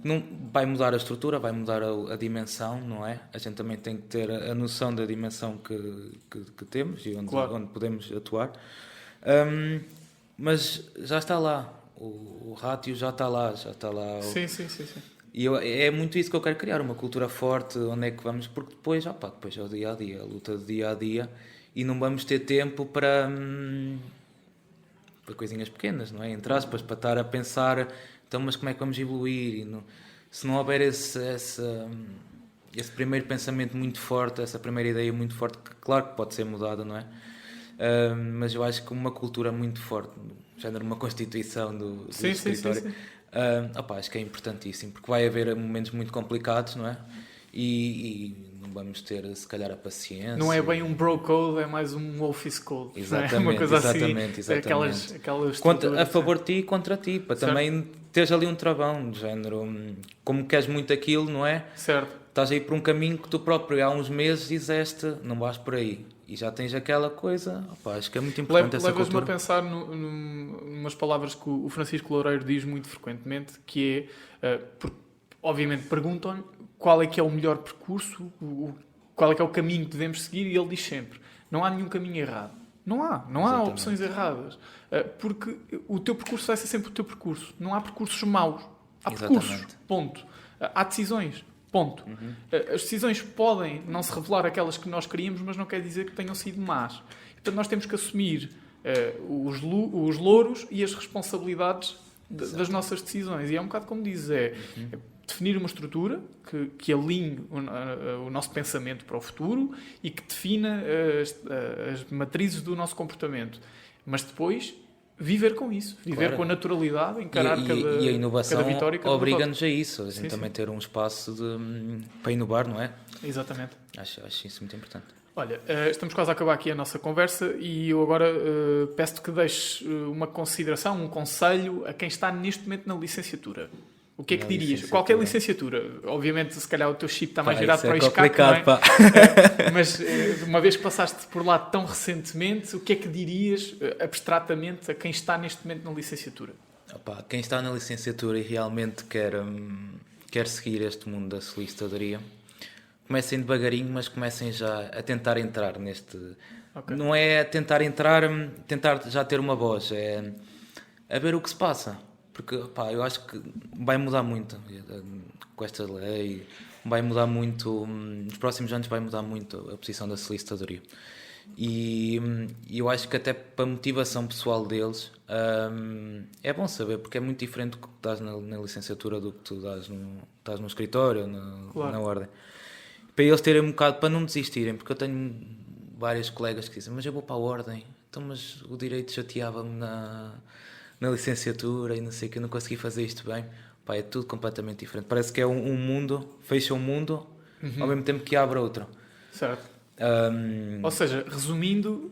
não vai mudar a estrutura, vai mudar a dimensão, não é? A gente também tem que ter a noção da dimensão que temos e onde podemos atuar. Mas já está lá, o rátio já está lá. Sim. E é muito isso que eu quero criar, uma cultura forte, onde é que vamos, porque depois é o dia-a-dia, a luta do dia-a-dia, e não vamos ter tempo para coisinhas pequenas, não é? Entre aspas, para estar a pensar, então, mas como é que vamos evoluir? Se não houver esse primeiro pensamento muito forte, essa primeira ideia muito forte, que claro que pode ser mudada, não é? Mas eu acho que uma cultura muito forte, género uma constituição do escritório, Sim. Acho que é importantíssimo, porque vai haver momentos muito complicados, não é? E não vamos ter, se calhar, a paciência. Não é bem um bro code, é mais um office code. Exatamente, não é? Uma coisa exatamente. aquelas a favor de ti e contra ti, para certo. Também teres ali um travão, de género, como queres muito aquilo, não é? Certo. Estás aí por um caminho que tu próprio há uns meses dizeste, não vais por aí. E já tens aquela coisa, acho que é muito importante essa cultura. Levas-me a pensar numas palavras que o Francisco Loureiro diz muito frequentemente, que é, porque, obviamente, perguntam-lhe qual é que é o melhor percurso, qual é que é o caminho que devemos seguir, e ele diz sempre, não há nenhum caminho errado. Não há opções erradas. Porque o teu percurso vai ser sempre o teu percurso. Não há percursos maus. Há percursos, ponto. Há decisões, ponto. As decisões podem não se revelar aquelas que nós queríamos, mas não quer dizer que tenham sido más. Portanto, nós temos que assumir os louros e as responsabilidades das nossas decisões. E é um bocado como dizes, é definir uma estrutura que alinhe o nosso pensamento para o futuro e que defina as matrizes do nosso comportamento. Mas depois viver com isso, viver com a naturalidade, encarar e a inovação cada vitória, cada obriga-nos a isso, a gente também ter um espaço para inovar, não é? Exatamente. Acho isso muito importante. Olha, estamos quase a acabar aqui a nossa conversa e eu agora peço-te que deixes uma consideração, um conselho a quem está neste momento na licenciatura. O que é que dirias? Qualquer licenciatura. Obviamente, se calhar o teu chip está mais virado para o ISCAC, não é? Mas uma vez que passaste por lá tão recentemente, o que é que dirias abstratamente a quem está neste momento na licenciatura? Quem está na licenciatura e realmente quer seguir este mundo da solicitadoria, comecem devagarinho, mas comecem já a tentar entrar neste... Okay. Não é tentar entrar, tentar já ter uma voz, é a ver o que se passa. Porque eu acho que vai mudar muito com esta lei, vai mudar muito, nos próximos anos vai mudar muito a posição da solicitadoria. E eu acho que até para a motivação pessoal deles é bom saber, porque é muito diferente do que estás na licenciatura do que tu estás no escritório, na ordem. Para eles terem um bocado, para não desistirem, porque eu tenho vários colegas que dizem, mas eu vou para a ordem, então mas o direito chateava-me na licenciatura e não sei o que, eu não consegui fazer isto bem. É tudo completamente diferente. Parece que é um mundo, fecha um mundo, ao mesmo tempo que abre outro. Certo. Ou seja, resumindo,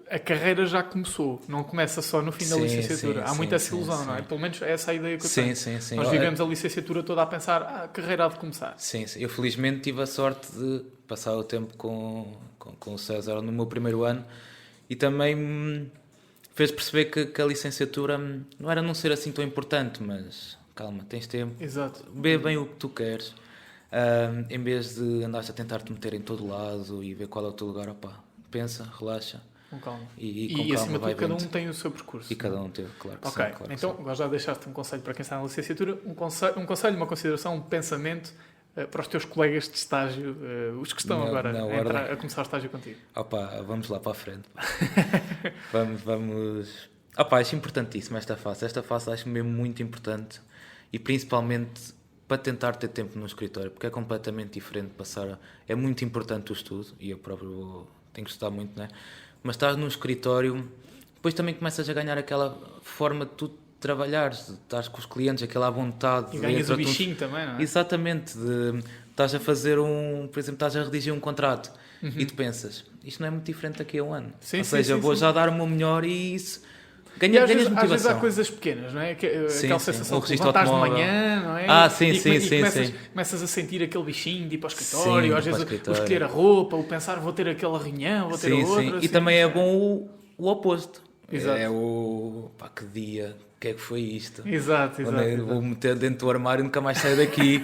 a carreira já começou, não começa só no fim da licenciatura. Há muita essa ilusão, não é? Pelo menos é essa a ideia que eu tenho. Sim. Nós vivemos a licenciatura toda a pensar, a carreira há de começar. Sim. Eu felizmente tive a sorte de passar o tempo com o César no meu primeiro ano e também fez perceber que a licenciatura não era não ser assim tão importante, mas calma, tens tempo. Exato. Vê bem o que tu queres, em vez de andares a tentar te meter em todo lado e ver qual é o teu lugar, pensa, relaxa. Com calma. E com calma, acima de tudo, cada um tem o seu percurso. E cada um teve, claro que okay. sim. Claro então, agora já deixaste um conselho para quem está na licenciatura, um conselho, uma consideração, um pensamento para os teus colegas de estágio, os que estão agora a começar o estágio contigo. Vamos lá para a frente. vamos... acho importantíssimo esta fase. Esta fase acho mesmo muito importante e principalmente para tentar ter tempo no escritório, porque é completamente diferente passar... É muito importante o estudo, e eu próprio tenho que estudar muito, né? Mas estás no escritório, depois também começas a ganhar aquela forma de tu trabalhares, estás com os clientes, aquela vontade... E ganhas o bichinho também, não é? Exatamente, estás a fazer por exemplo, estás a redigir um contrato e tu pensas, isto não é muito diferente daqui a um ano. Sim, Ou sim, seja, sim, vou sim. já dar o meu melhor e isso... E às vezes motivação. há coisas pequenas, não é? Aquela Sim. sensação O de registro levantares de automóvel. manhã, não é? Sim, E começas a sentir aquele bichinho de ir para o escritório, Sim, às vezes para o o escritório. escolher a roupa, o pensar vou ter aquela reunião, vou ter a outra. E assim, também é assim. bom o oposto. Exato. É o... Pá, que dia, o que é que foi isto? Exato. Vou meter dentro do armário e nunca mais saio daqui.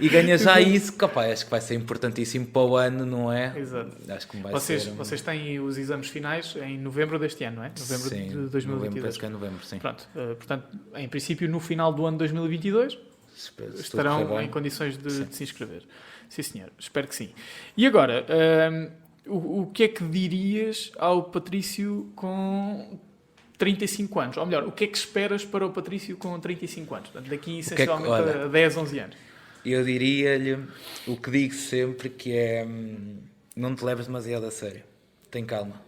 E ganha já isso, que opa, acho que vai ser importantíssimo para o ano, não é? Exato. Acho que vai Vocês, ser... vocês têm os exames finais em novembro deste ano, não é? Novembro sim, de 2022. novembro, penso que é novembro, sim. Pronto, portanto, em princípio, no final do ano de 2022, Se tudo estarão correr bem. em condições Sim. de se inscrever. Sim, senhor. Espero que sim. E agora, o que é que dirias ao Patrício com 35 anos? Ou melhor, o que é que esperas para o Patrício com 35 anos? Portanto, daqui, essencialmente, olha, a 10, 11 anos. Eu diria-lhe o que digo sempre, que é não te leves demasiado a sério. Tem calma.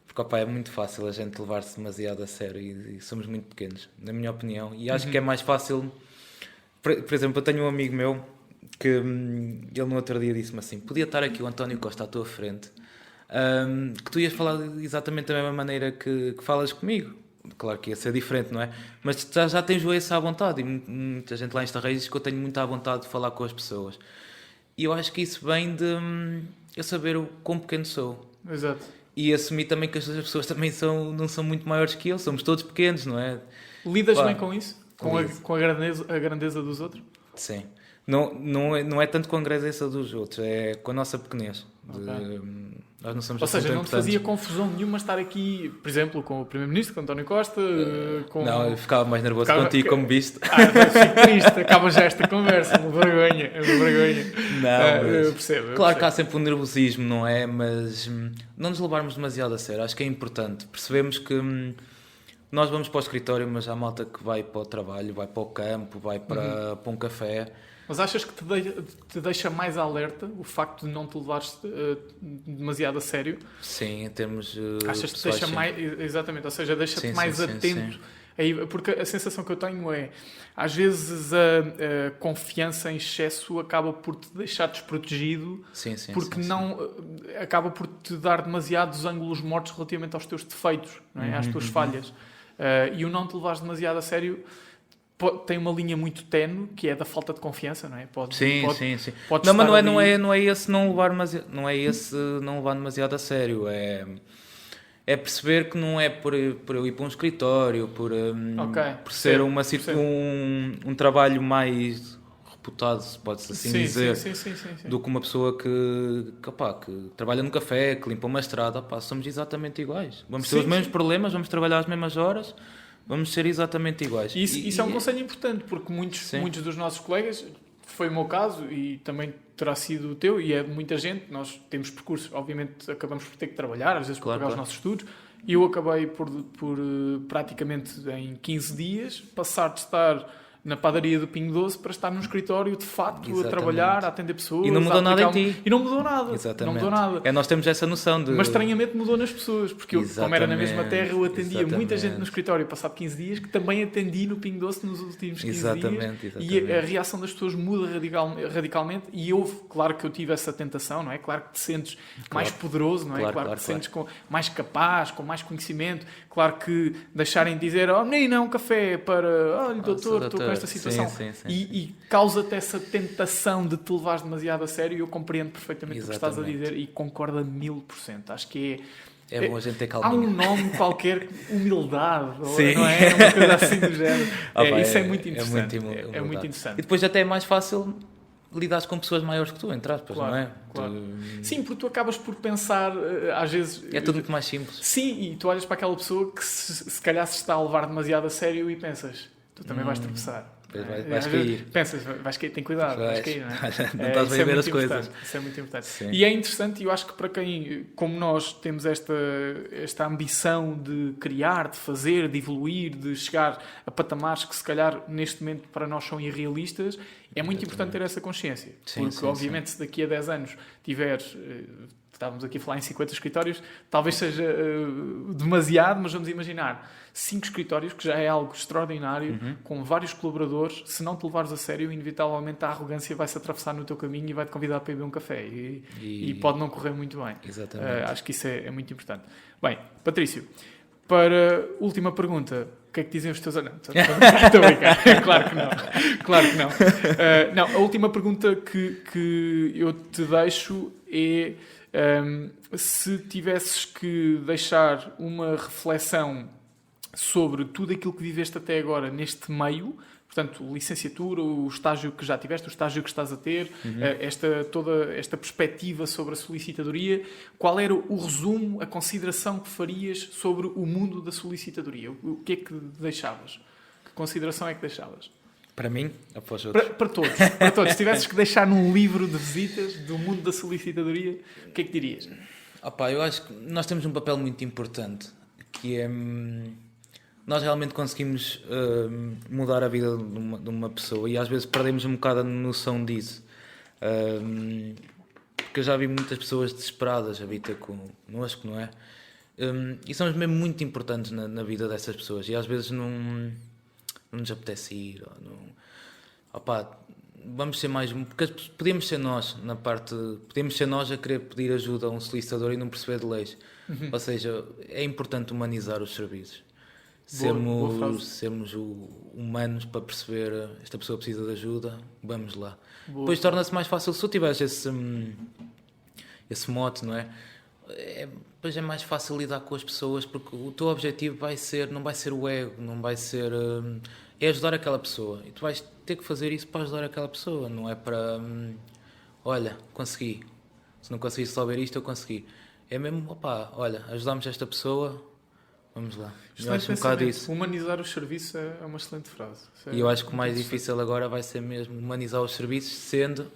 Porque opa, é muito fácil a gente levar-se demasiado a sério e somos muito pequenos, na minha opinião. E acho que é mais fácil... Por exemplo, eu tenho um amigo meu que ele no outro dia disse-me assim, podia estar aqui o António Costa à tua frente, que tu ias falar exatamente da mesma maneira que falas comigo. Claro que ia ser diferente, não é? Mas já tens esse à vontade. E muita gente lá em Estarreis diz que eu tenho muita vontade de falar com as pessoas. E eu acho que isso vem de eu saber o quão pequeno sou. Exato. E assumir também que as pessoas também não são muito maiores que eu. Somos todos pequenos, não é? Lidas Pá, bem com isso? Com a grandeza dos outros? Sim. Não é tanto com a grandeza dos outros, é com a nossa pequenez. Nós não somos Ou seja, tão não te importantes. fazia confusão nenhuma estar aqui, por exemplo, com o Primeiro-Ministro, com António Costa, com... Não, eu ficava mais nervoso Ficava- contigo, como viste. Fico triste, acaba já esta conversa, uma vergonha, é uma vergonha. Não, mas- eu percebo. eu Claro que há percebo. sempre um nervosismo, não é? Mas não nos levarmos demasiado a sério. Acho que é importante. Percebemos que nós vamos para o escritório, mas há malta que vai para o trabalho, vai para o campo, vai para um café. Mas achas que te deixa mais alerta o facto de não te levares demasiado a sério? Sim, em termos Achas que te pessoais, deixa sim. mais... Exatamente, ou seja, deixa-te Sim, mais sim, atento. sim. Aí, porque a sensação que eu tenho é, às vezes a confiança em excesso acaba por te deixar desprotegido, Sim, sim, porque sim, não acaba por te dar demasiados ângulos mortos relativamente aos teus defeitos, não é? Às tuas falhas. E o não te levares demasiado a sério tem uma linha muito tenue, que é da falta de confiança, não é? Sim. Pode Não, mas estar não ali- é esse não levar não levar demasiado a sério. É perceber que não é por eu ir para um escritório, por ser percebo. um trabalho mais reputado, se pode-se assim dizer, Sim. do que uma pessoa que trabalha no café, que limpa uma estrada. Somos exatamente iguais. Vamos ter Sim, os mesmos sim. problemas, vamos trabalhar às mesmas horas, vamos ser exatamente iguais. Isso é um conselho importante, porque muitos dos nossos colegas, foi o meu caso e também terá sido o teu, e é muita gente, nós temos percursos, obviamente acabamos por ter que trabalhar, às vezes por Claro, pagar os claro. nossos estudos, e eu acabei por praticamente em 15 dias passar de estar na padaria do Pingo Doce para estar num escritório de facto a Exatamente. trabalhar, a atender pessoas. E não mudou a nada em aplicar ti. E não mudou nada. Exatamente. Não mudou nada. Nós temos essa noção de... Mas estranhamente mudou nas pessoas, porque eu, como era na mesma Exatamente, terra, eu atendia muita exatamente. gente no escritório passado 15 dias, que também atendi no Pingo Doce nos últimos 15 Exatamente, dias. exatamente. E a reação das pessoas muda radicalmente. E claro que eu tive essa tentação, não é? Claro que te sentes mais poderoso, não é? Claro que te sentes mais capaz, com mais conhecimento. Claro que deixarem de dizer, oh menino, um café para, olha doutor, estou com esta situação. Sim. E causa-te essa tentação de te levares demasiado a sério, e eu compreendo perfeitamente o que estás a Exatamente. dizer e concordo a 1000%. Acho que É bom a gente ter há calminha. um nome qualquer, humildade, Sim. não é? Uma coisa assim do género. Isso é muito É interessante. muito É muito humildade. interessante. E depois até é mais fácil lidares com pessoas maiores que tu, entre aspas, Claro, não é? claro. Sim, porque tu acabas por pensar, às vezes... É tudo muito mais simples. Sim, e tu olhas para aquela pessoa que se calhar se está a levar demasiado a sério e pensas, tu também vais tropeçar. Depois vais cair. Pensas, vais cair, tem cuidado, vais cair, não é? Não estás bem a ver as coisas. Isso é muito importante. Sim. E é interessante, e eu acho que para quem, como nós, temos esta ambição de criar, de fazer, de evoluir, de chegar a patamares que se calhar neste momento para nós são irrealistas, é muito importante ter essa consciência. Porque obviamente se daqui a 10 anos tiveres... Estávamos aqui a falar em 50 escritórios, talvez seja demasiado, mas vamos imaginar 5 escritórios, que já é algo extraordinário, com vários colaboradores. Se não te levares a sério, inevitavelmente a arrogância vai-se atravessar no teu caminho e vai-te convidar para ir beber um café. E pode não correr muito bem. Exatamente. Acho que isso é muito importante. Bem, Patrício, para a última pergunta, o que é que dizem os teus... Não, estou a brincar. Claro que não. Claro que não. Não, a última pergunta que eu te deixo é... se tivesses que deixar uma reflexão sobre tudo aquilo que viveste até agora neste meio, portanto, licenciatura, o estágio que já tiveste, o estágio que estás a ter, toda esta perspectiva sobre a solicitadoria, qual era o resumo, a consideração que farias sobre o mundo da solicitadoria? O que é que deixavas? Que consideração é que deixavas? Para mim ou para os outros? Para todos. Para todos. Se tivesses que deixar num livro de visitas do mundo da solicitadoria, o que é que dirias? Eu acho que nós temos um papel muito importante, que é... Nós realmente conseguimos mudar a vida de uma pessoa e às vezes perdemos um bocado a noção disso. Porque eu já vi muitas pessoas desesperadas a vir ter connosco, não é? E somos mesmo muito importantes na vida dessas pessoas e às vezes não nos apetece ir. Vamos ser mais... Porque podemos ser nós, podemos ser nós a querer pedir ajuda a um solicitador e não perceber de leis. Ou seja, é importante humanizar os serviços. Sermos humanos para perceber esta pessoa precisa de ajuda, vamos lá. Depois torna-se mais fácil se tu tiveres esse mote, não é? Depois é mais fácil lidar com as pessoas porque o teu objetivo não vai ser o ego, não vai ser... é ajudar aquela pessoa e tu vais ter que fazer isso para ajudar aquela pessoa, não é para... olha, consegui. Se não conseguiste resolver isto, eu consegui. É mesmo, olha, ajudamos esta pessoa... Vamos lá. Eu acho um bocado isso. Humanizar os serviços é uma excelente frase. E eu acho que o mais difícil agora vai ser mesmo humanizar os serviços, sendo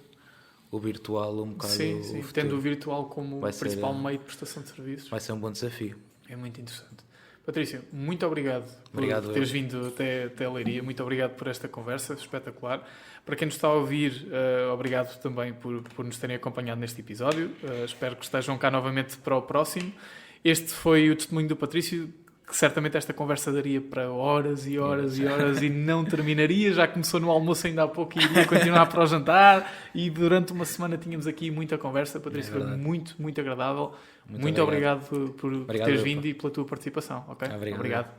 o virtual um bocado... Sim, tendo o virtual como o principal meio de prestação de serviços. Vai ser um bom desafio. É muito interessante. Patrício, muito obrigado por teres vindo até a Leiria. Muito obrigado por esta conversa espetacular. Para quem nos está a ouvir, obrigado também por nos terem acompanhado neste episódio. Espero que estejam cá novamente para o próximo. Este foi o testemunho do Patrício, que certamente esta conversa daria para horas e horas e horas e não terminaria. Já começou no almoço ainda há pouco e iria continuar para o jantar e durante uma semana tínhamos aqui muita conversa. Patrício, foi muito, muito agradável. Muito obrigado por teres vindo e pela tua participação. Okay? Obrigado.